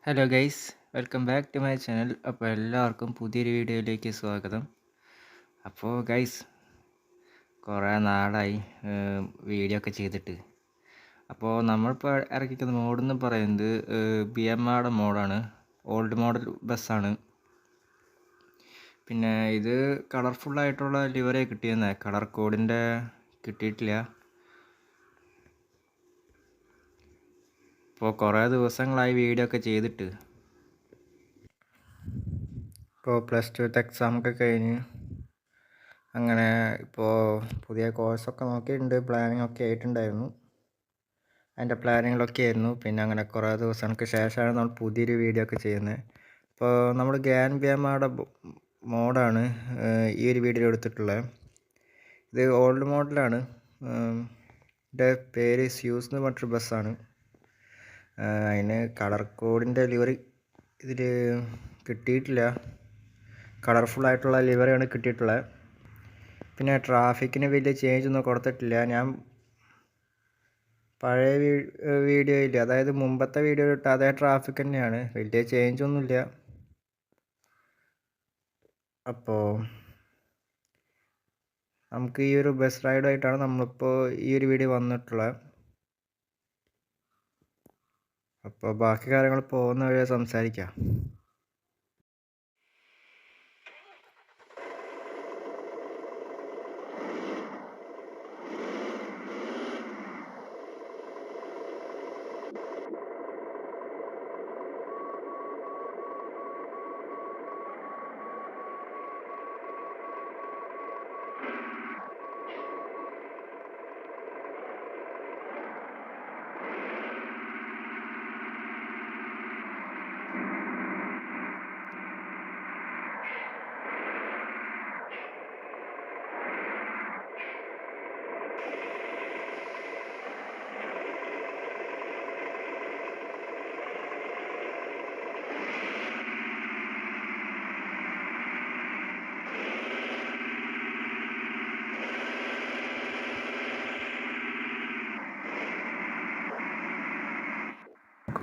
Hello guys, welcome back to my channel. അപ്പോൾ എല്ലാവർക്കും പുതിയൊരു വീഡിയോയിലേക്ക് സ്വാഗതം. അപ്പോൾ ഗൈസ്, കുറേ നാളായി വീഡിയോ ഒക്കെ ചെയ്തിട്ട്. അപ്പോൾ നമ്മളിപ്പോൾ ഇറക്കിക്കുന്ന മോഡെന്ന് പറയുന്നത് BMWയുടെ മോഡാണ്. ഓൾഡ് മോഡൽ ബസ്സാണ്. പിന്നെ ഇത് കളർഫുള്ളായിട്ടുള്ള ലിവറേ കിട്ടിയെന്ന്, കളർ കോഡിൻ്റെ കിട്ടിയിട്ടില്ല. ഇപ്പോൾ കുറേ ദിവസങ്ങളായി വീഡിയോ ഒക്കെ ചെയ്തിട്ട്. ഇപ്പോൾ +2 എക്സാമൊക്കെ കഴിഞ്ഞ് അങ്ങനെ ഇപ്പോൾ പുതിയ കോഴ്സൊക്കെ നോക്കിയിട്ടുണ്ട്. പ്ലാനിങ് ഒക്കെ ആയിട്ടുണ്ടായിരുന്നു, അതിൻ്റെ പ്ലാനിങ്ങിലൊക്കെ ആയിരുന്നു. പിന്നെ അങ്ങനെ കുറേ ദിവസങ്ങൾക്ക് ശേഷമാണ് നമ്മൾ പുതിയൊരു വീഡിയോ ഒക്കെ ചെയ്യുന്നത്. ഇപ്പോൾ നമ്മൾ ഗ്രാൻഡ് BMWയുടെ മോഡാണ് ഈ ഒരു വീഡിയോ എടുത്തിട്ടുള്ളത്. ഇത് ഓൾഡ് മോഡലാണ്. ഇതിൻ്റെ പേര് സ്യൂസ് എന്ന് പറഞ്ഞിട്ടൊരു ബസ്സാണ്. അതിന് കളർ കോഡിൻ്റെ ലിവറി ഇതിൽ കിട്ടിയിട്ടില്ല. കളർഫുള്ളായിട്ടുള്ള ലിവറിയാണ് കിട്ടിയിട്ടുള്ളത്. പിന്നെ ട്രാഫിക്കിന് വലിയ ചേഞ്ച് ഒന്നും കൊടുത്തിട്ടില്ല. ഞാൻ പഴയ വീഡിയോയിൽ, അതായത് മുമ്പത്തെ വീഡിയോ ഇട്ട അതേ ട്രാഫിക് തന്നെയാണ്, വലിയ ചേഞ്ച് ഒന്നുമില്ല. അപ്പോൾ നമുക്ക് ഈ ഒരു ബസ് റൈഡായിട്ടാണ് നമ്മളിപ്പോൾ ഈ ഒരു വീഡിയോ വന്നിട്ടുള്ളത്. അപ്പോൾ ബാക്കി കാര്യങ്ങൾ പോകുന്ന വഴിയെ സംസാരിക്കാം.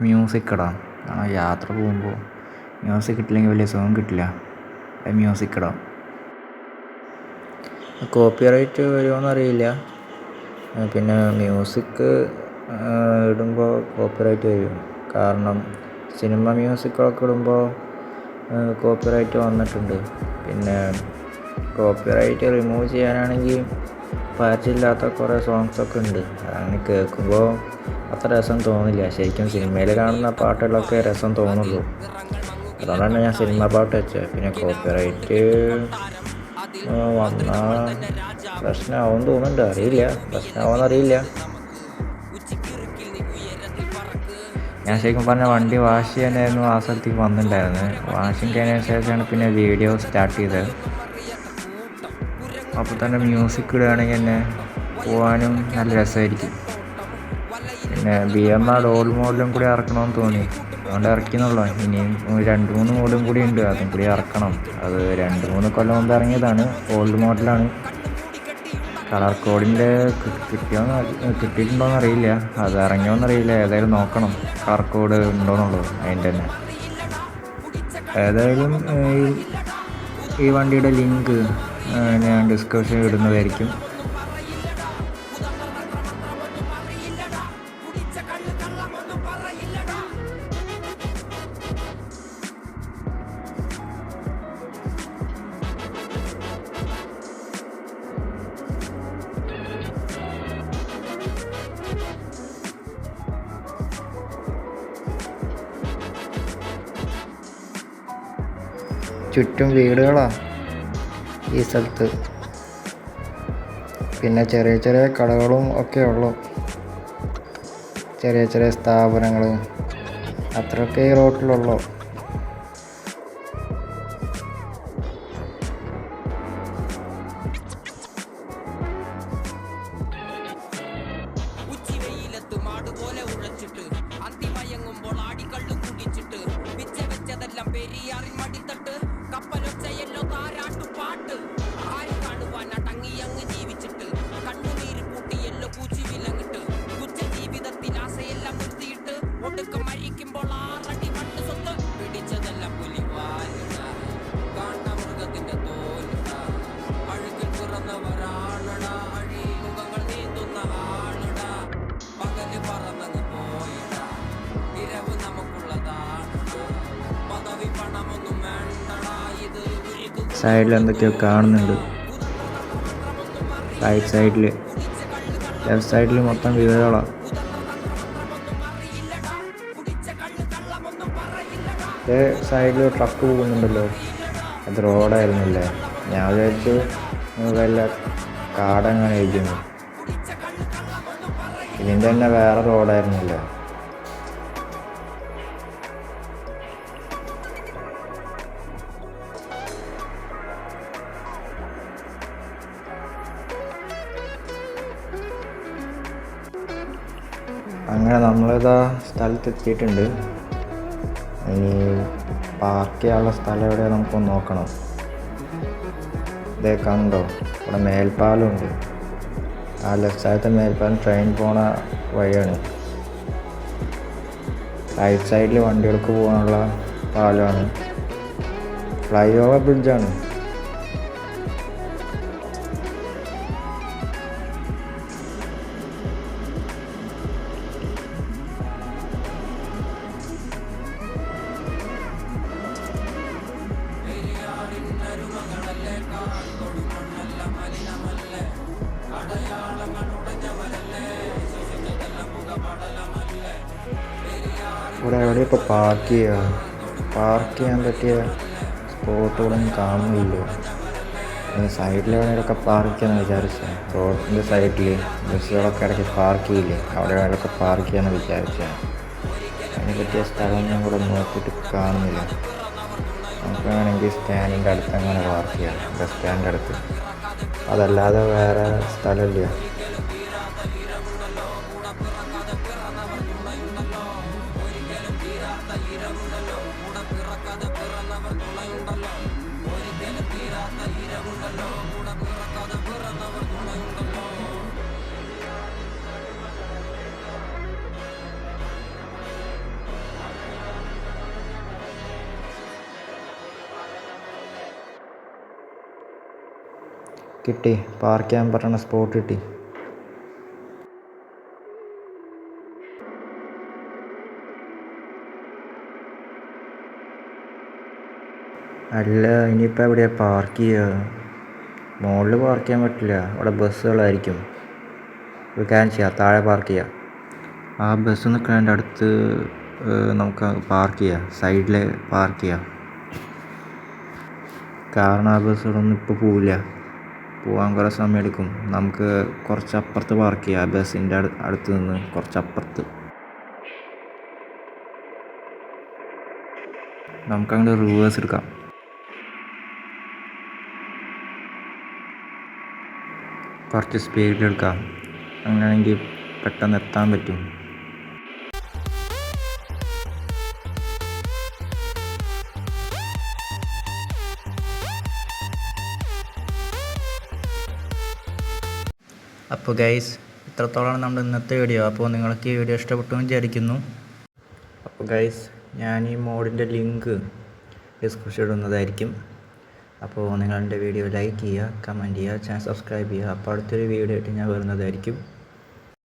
മ്യൂസിക് ഇടാം. യാത്ര പോകുമ്പോൾ മ്യൂസിക് ഇട്ടില്ലെങ്കിൽ വലിയ സുഖം കിട്ടില്ല. മ്യൂസിക് ഇടാം. കോപ്പിറൈറ്റ് വരുമോയെന്നറിയില്ല. പിന്നെ മ്യൂസിക് ഇടുമ്പോൾ കോപ്പിറൈറ്റ് വരും. കാരണം സിനിമ മ്യൂസിക്കൊക്കെ ഇടുമ്പോൾ കോപ്പിറൈറ്റ് വന്നിട്ടുണ്ട്. പിന്നെ കോപ്പിറൈറ്റ് റിമൂവ് ചെയ്യാനാണെങ്കിൽ പരിചയമില്ലാത്ത കുറേ സോങ്സൊക്കെ ഉണ്ട്. അങ്ങനെ കേൾക്കുമ്പോൾ അത്ര രസം തോന്നില്ല. ശരിക്കും സിനിമയിൽ കാണുന്ന പാട്ടുകളൊക്കെ രസം തോന്നുള്ളൂ. അതുകൊണ്ടാണ് ഞാൻ സിനിമ പാട്ട് വെച്ചത്. പിന്നെ കോപ്പിറൈറ്റ് വന്നാൽ പ്രശ്നമാവും തോന്നുന്നുണ്ട്, അറിയില്ല. പ്രശ്നമാവുമെന്നറിയില്ല. ഞാൻ ശരിക്കും പറഞ്ഞാൽ വണ്ടി വാഷ് ചെയ്യാനായിരുന്നു ആ സ്ഥലത്തേക്ക് വന്നിട്ടുണ്ടായിരുന്നത്. വാഷിങ് കഴിഞ്ഞതിന് ശേഷമാണ് പിന്നെ വീഡിയോ സ്റ്റാർട്ട് ചെയ്തത്. അപ്പോൾ തന്നെ മ്യൂസിക് ഇടുകയാണെങ്കിൽ തന്നെ പോകാനും നല്ല രസമായിരിക്കും. പിന്നെ BMWയുടെ ഓൾഡ് മോഡലും കൂടി ഇറക്കണമെന്ന് തോന്നി, അതുകൊണ്ട് ഇറക്കിയെന്നുള്ളൂ. ഇനിയും 2-3 മോഡലും കൂടി ഉണ്ട്, അതും കൂടി ഇറക്കണം. അത് 2-3 കൊല്ലം മുമ്പ് ഇറങ്ങിയതാണ്, ഓൾഡ് മോഡലാണ്. കളർ കോഡിൻ്റെ കിട്ടിയിട്ടുണ്ടോയെന്ന് അറിയില്ല, അത് ഇറങ്ങിയോന്നറിയില്ല. ഏതായാലും നോക്കണം കളർ കോഡ് ഉണ്ടോയെന്നുള്ളത് അതിൻ്റെ തന്നെ. ഏതായാലും ഈ വണ്ടിയുടെ ലിങ്ക് ഞാൻ ഡിസ്ക്രിപ്ഷനിൽ ഇടുന്നതായിരിക്കും. ചുറ്റും വീടുകളാണ് ഈ സ്ഥലത്ത്. പിന്നെ ചെറിയ ചെറിയ കടകളും ഒക്കെ ഉള്ളു, ചെറിയ ചെറിയ സ്ഥാപനങ്ങൾ, അത്രയൊക്കെ ഈ റോട്ടിലുള്ളൂ. ഒടുക്കം മരിക്കുമ്പോൾ 6 അടി സൈഡിൽ എന്തൊക്കെയോ കാണുന്നുണ്ട്. റൈറ്റ് സൈഡിൽ, ലെഫ്റ്റ് സൈഡിൽ മൊത്തം വീടുകളാണ്. സൈഡിൽ ട്രക്ക് പോകുന്നുണ്ടല്ലോ, അത് റോഡായിരുന്നില്ലേ? ഞാൻ വിചാരിച്ചു വല്ല കാടങ്ങനെ ഇരിക്കുന്നു. ഇതിൻ്റെ തന്നെ വേറെ റോഡായിരുന്നില്ല. അങ്ങനെ നമ്മളിതാ സ്ഥലത്തെത്തിയിട്ടുണ്ട്. ഇനി പാർക്ക് ചെയ്യാനുള്ള സ്ഥലം എവിടെ നമുക്കൊന്ന് നോക്കണം. ഇതേ കണ്ടോ, ഇവിടെ മേൽപ്പാലമുണ്ട്. ആ ലെഫ്റ്റ് സൈഡത്തെ മേൽപ്പാലം ട്രെയിൻ പോണ വഴിയാണ്. റൈറ്റ് സൈഡിൽ വണ്ടികൾക്ക് പോകാനുള്ള പാലമാണ്. ഫ്ലൈ ഓവർ ബ്രിഡ്ജാണ്. ഇവിടെ എവിടെ ഇപ്പോൾ പാർക്ക് ചെയ്യാൻ പറ്റിയ സ്പോട്ടുകളൊന്നും കാണുന്നില്ല. സൈഡിലെവിടെയൊക്കെ പാർക്ക് ചെയ്യാമെന്ന് വിചാരിച്ചത്. റോഡിൻ്റെ സൈഡിൽ ബസ്സുകളൊക്കെ ഇടയ്ക്ക് പാർക്ക് ചെയ്യില്ലേ, അവിടെ എവിടെയൊക്കെ പാർക്ക് ചെയ്യാമെന്ന് വിചാരിച്ചത്. അതിന് പറ്റിയ സ്ഥലമൊന്നും കൂടെ നോക്കിയിട്ട് കാണുന്നില്ല. നമുക്ക് വേണമെങ്കിൽ സ്റ്റാൻഡിൻ്റെ അടുത്ത് അങ്ങനെ പാർക്ക് ചെയ്യാം, ബസ് സ്റ്റാൻഡിൻ്റെ അടുത്ത്. അതല്ലാതെ വേറെ സ്ഥലമില്ല. കിട്ടി, പാർക്ക് ചെയ്യാൻ പറ്റുന്ന സ്പോട്ട് കിട്ടി. അല്ല, ഇനിയിപ്പോൾ എവിടെയാണ് പാർക്ക് ചെയ്യുക? മുകളിൽ പാർക്ക് ചെയ്യാൻ പറ്റില്ല, അവിടെ ബസ്സുകളായിരിക്കും. ഒരു കാര്യം ചെയ്യാം, താഴെ പാർക്ക് ചെയ്യാം. ആ ബസ് നിൽക്കുന്നതിൻ്റെ അടുത്ത് നമുക്ക് പാർക്ക് ചെയ്യാം, സൈഡിൽ പാർക്ക് ചെയ്യാം. കാരണം ആ ബസ്സുകളൊന്നും ഇപ്പോൾ പോവില്ല, പോകാൻ കുറേ സമയം എടുക്കും. നമുക്ക് കുറച്ചപ്പുറത്ത് പാർക്ക് ചെയ്യാം, ആ ബസ്സിൻ്റെ അടുത്ത് നിന്ന് കുറച്ചപ്പുറത്ത്. നമുക്കങ്ങോട്ട് റിവേഴ്സ് എടുക്കാം. കുറച്ച് സ്പീഡിലെടുക്കാം, അങ്ങനെയാണെങ്കിൽ പെട്ടെന്ന് എത്താൻ പറ്റും. അപ്പോൾ ഗൈസ്, ഇത്രത്തോളമാണ് നമ്മുടെ ഇന്നത്തെ വീഡിയോ. അപ്പോൾ നിങ്ങൾക്ക് ഈ വീഡിയോ ഇഷ്ടപ്പെട്ടു എന്ന് വിചാരിക്കുന്നു. അപ്പോൾ ഗൈസ്, ഞാൻ ഈ മോഡിൻ്റെ ലിങ്ക് ഡിസ്ക്രിപ്ഷൻ ഇടുന്നതായിരിക്കും. അപ്പോൾ നിങ്ങൾ എൻ്റെ വീഡിയോ ലൈക്ക് ചെയ്യുക, കമൻറ്റ് ചെയ്യുക, ചാനൽ സബ്സ്ക്രൈബ് ചെയ്യുക. അപ്പോൾ അടുത്തൊരു വീഡിയോ ആയിട്ട് ഞാൻ വരുന്നതായിരിക്കും.